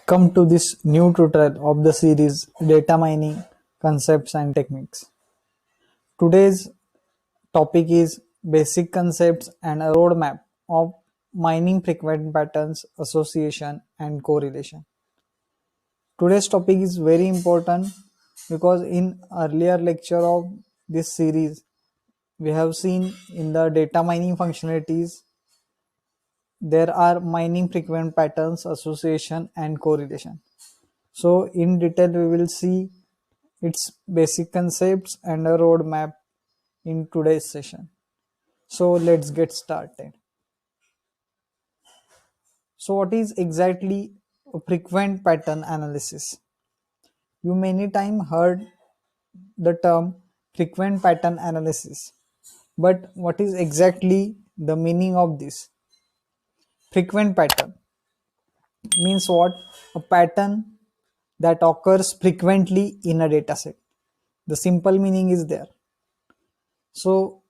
Welcome to this new tutorial of the series Data Mining Concepts and Techniques. Today's topic is basic concepts and a roadmap of mining frequent patterns, association and correlation. Today's topic is very important because in earlier lecture of this series we have seen in the data mining functionalities there are mining frequent patterns, association and correlation. So in detail we will see its basic concepts and a roadmap in today's session. So let's get started. So what is exactly a frequent pattern analysis? You many time heard the term frequent pattern analysis, but what is exactly the meaning of this? Frequent pattern means what? A pattern that occurs frequently in a dataset. The simple meaning is there. So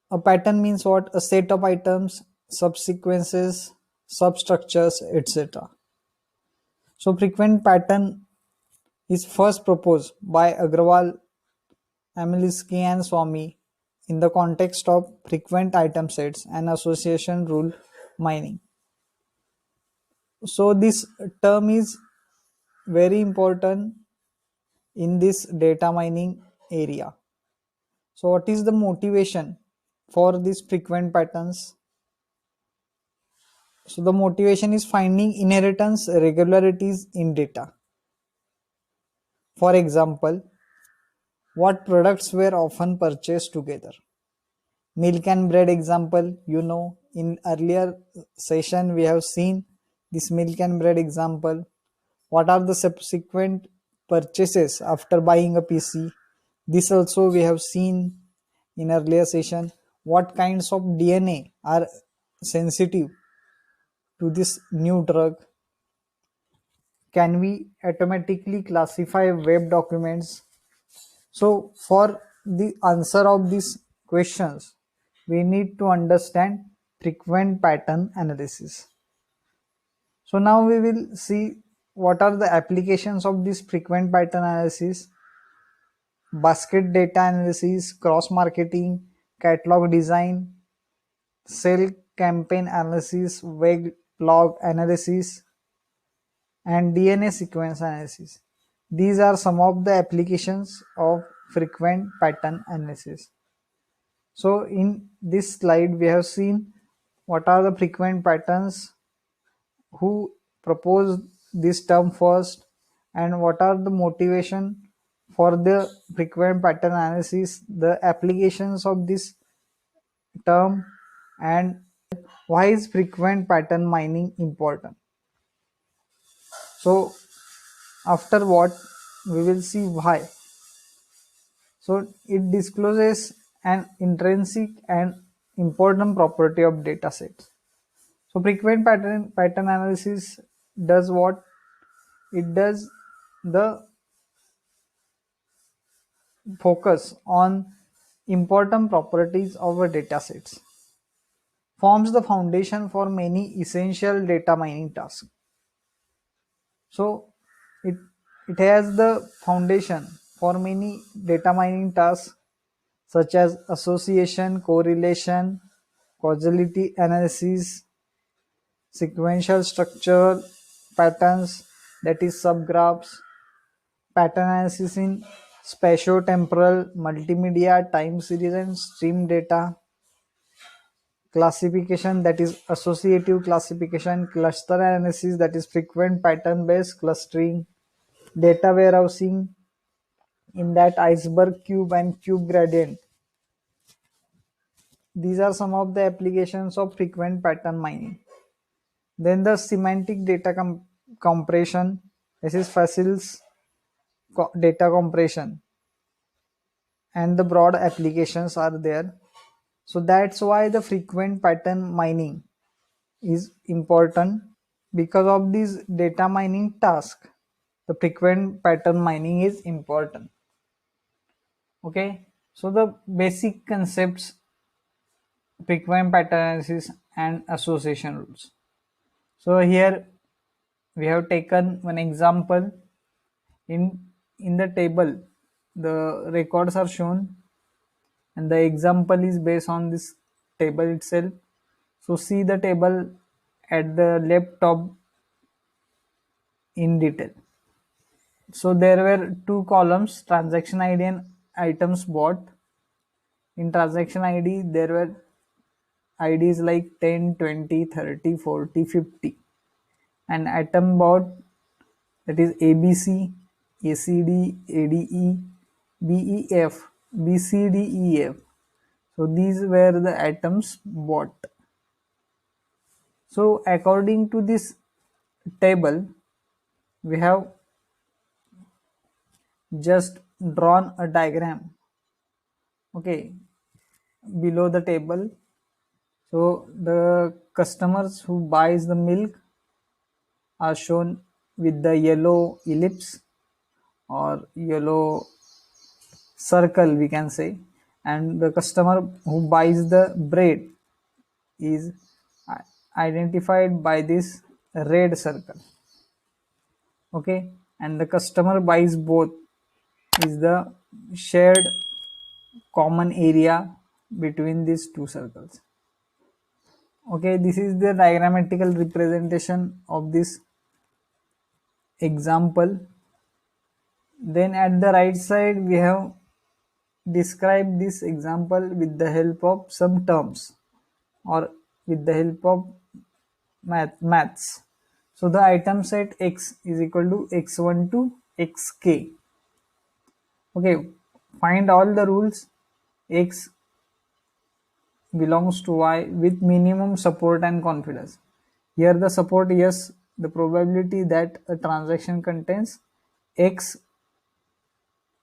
a pattern means what? A set of items, subsequences, substructures, etc. So frequent pattern is first proposed by Agrawal, Amelinsky and Swami in the context of frequent item sets and association rule mining. So this term is very important in this data mining area. So what is the motivation for these frequent patterns? So the motivation is finding inheritance regularities in data. For example, what products were often purchased together? Milk and bread example, in earlier session we have seen this milk and bread example. What are the subsequent purchases after buying a PC? This also we have seen in earlier session. What kinds of DNA are sensitive to this new drug? Can we automatically classify web documents? So for the answer of these questions, we need to understand frequent pattern analysis. So now we will see what are the applications of this frequent pattern analysis: basket data analysis, cross marketing, catalog design, sale campaign analysis, web log analysis, and DNA sequence analysis. These are some of the applications of frequent pattern analysis. So in this slide we have seen what are the frequent patterns, who proposed this term first, and what are the motivation for the frequent pattern analysis, the applications of this term, and why is frequent pattern mining important. So after what we will see why. So it discloses an intrinsic and important property of datasets. So frequent pattern analysis does what? It does the focus on important properties of a datasets, forms the foundation for many essential data mining tasks. So it it has the foundation for many data mining tasks such as association, correlation, causality analysis, sequential structural patterns, that is subgraphs, pattern analysis in spatiotemporal, multimedia, time series and stream data, classification, that is associative classification, cluster analysis, that is frequent pattern based clustering, data warehousing, in that iceberg cube and cube gradient. These are some of the applications of frequent pattern mining. Then the semantic data compression, this is facils data compression, and the broad applications are there. So that's why the frequent pattern mining is important. Because of this data mining task, the frequent pattern mining is important. Okay, so the basic concepts: frequent pattern analysis and association rules. So here we have taken one example. In the table the records are shown and the example is based on this table itself. So see the table at the left top in detail. So there were two columns, transaction ID and items bought. In transaction ID there were IDs like 10, 20, 30, 40, 50, and item bought, that is ABC, ACD, ADE, BEF, BCDEF. So these were the items bought. So according to this table, we have just drawn a diagram, okay, below the table. So the customers who buys the milk are shown with the yellow ellipse or yellow circle, we can say, and the customer who buys the bread is identified by this red circle, okay, and the customer buys both is the shared common area between these two circles. Okay, this is the diagrammatical representation of this example. Then at the right side we have described this example with the help of some terms or with the help of maths. So the item set x is equal to x1 to xk. Okay, find all the rules x belongs to y with minimum support and confidence. Here the support, yes, the probability that a transaction contains x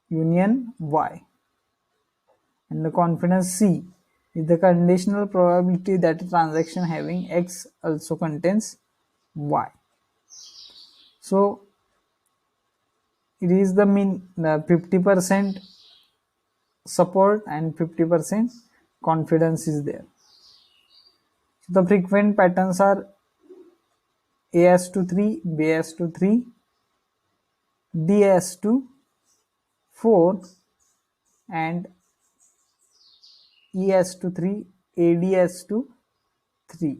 union y, and the confidence C is the conditional probability that a transaction having x also contains y. So it is the mean 50% support and 50% confidence is there. So the frequent patterns are as to 3, bs to 3, ds to 4, and es to 3, ads to 3.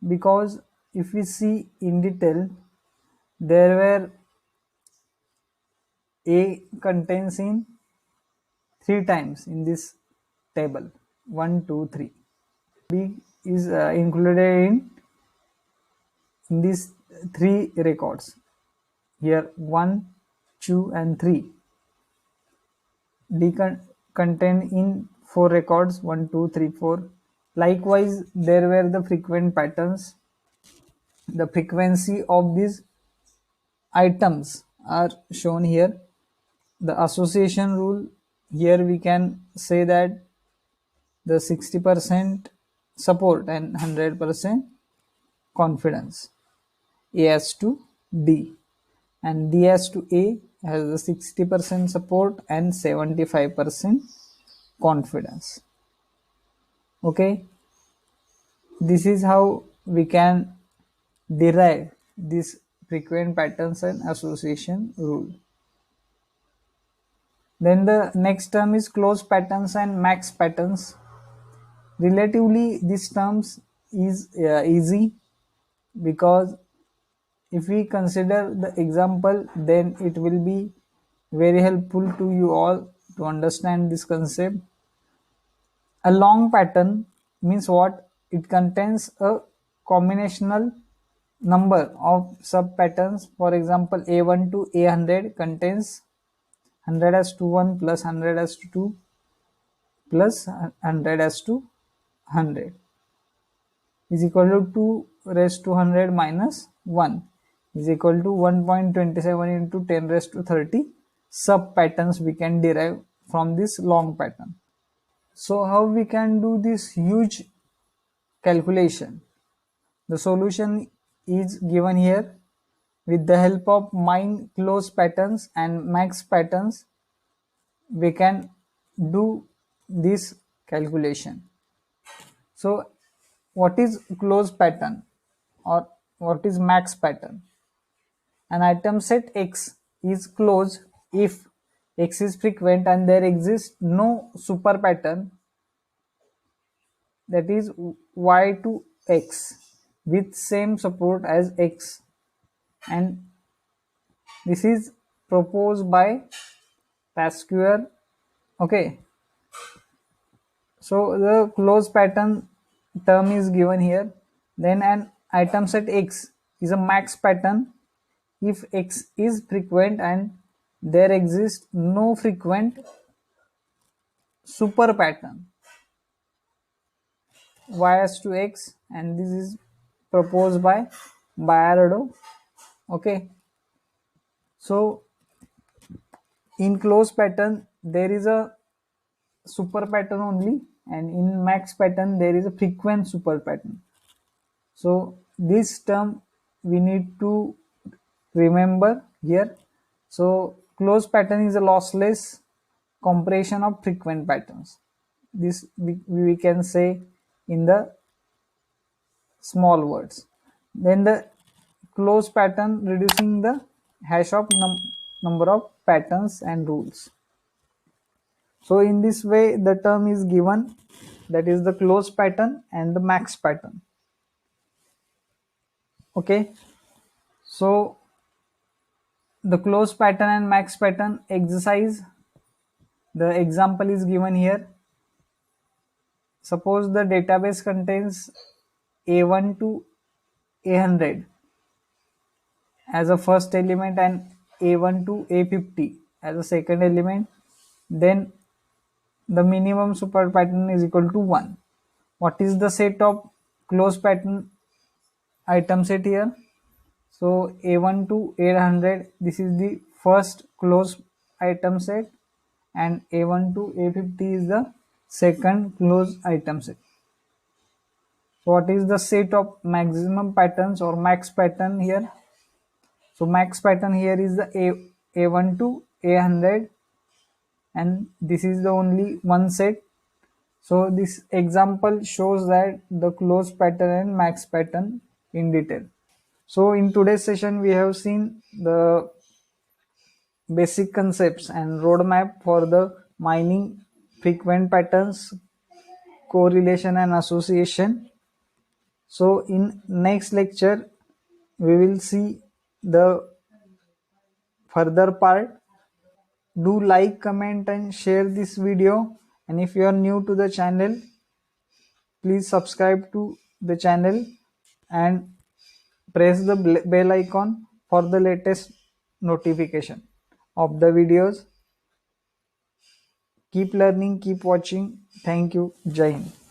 Because if we see in detail, there were a contains in 3 times in this table, 1, 2, 3. B is included in these 3 records. Here 1, 2 and 3. D contained in 4 records, 1, 2, 3, 4. Likewise, there were the frequent patterns. The frequency of these items are shown here. The association rule, here we can say that the 60% support and 100% confidence, as to D, and DS to A has the 60% support and 75% confidence. Okay, this is how we can derive this frequent patterns and association rule. Then the next term is close patterns and max patterns. Relatively this terms is easy, because if we consider the example, then it will be very helpful to you all to understand this concept. A long pattern means what? It contains a combinational number of sub patterns. For example, A1 to A100 contains 100 as to 1 plus 100 as to 2 plus 100 as to 100 is equal to 2 raised to 100 minus 1 is equal to 1.27 into 10 raised to 30 sub patterns we can derive from this long pattern. So how we can do this huge calculation? The solution is given here. With the help of min close patterns and max patterns, we can do this calculation. So what is close pattern or what is max pattern. An item set X is closed if X is frequent and there exists no super pattern, that is Y to X, with same support as X, and this is proposed by Pasquier. Okay, so the closed pattern term is given here. Then an item set X is a max pattern if X is frequent and there exists no frequent super pattern Y as to X, and this is proposed by Bayardo. Okay, so in closed pattern there is a super pattern only, and in max pattern there is a frequent super pattern. So this term we need to remember here. So closed pattern is a lossless compression of frequent patterns. This we can say in the small words. Then the closed pattern reducing the hash of number of patterns and rules. So in this way the term is given, that is the closed pattern and the max pattern. Okay, so the closed pattern and max pattern exercise, the example is given here. Suppose the database contains A1 to A100 as a first element and A1 to A50 as a second element, then the minimum super pattern is equal to 1. What is the set of closed pattern item set here? So A1 to A100, this is the first closed item set, and A1 to A50 is the second closed item set. So what is the set of maximum patterns or max pattern here? So max pattern here is the A1 to A100, and this is the only one set. So this example shows that the closed pattern and max pattern in detail. So in today's session we have seen the basic concepts and roadmap for the mining frequent patterns, correlation and association. So in next lecture we will see the further part. Do like, comment and share this video, and if you are new to the channel, please subscribe to the channel and press the bell icon for the latest notification of the videos. Keep learning, keep watching. Thank you. Jai Hind.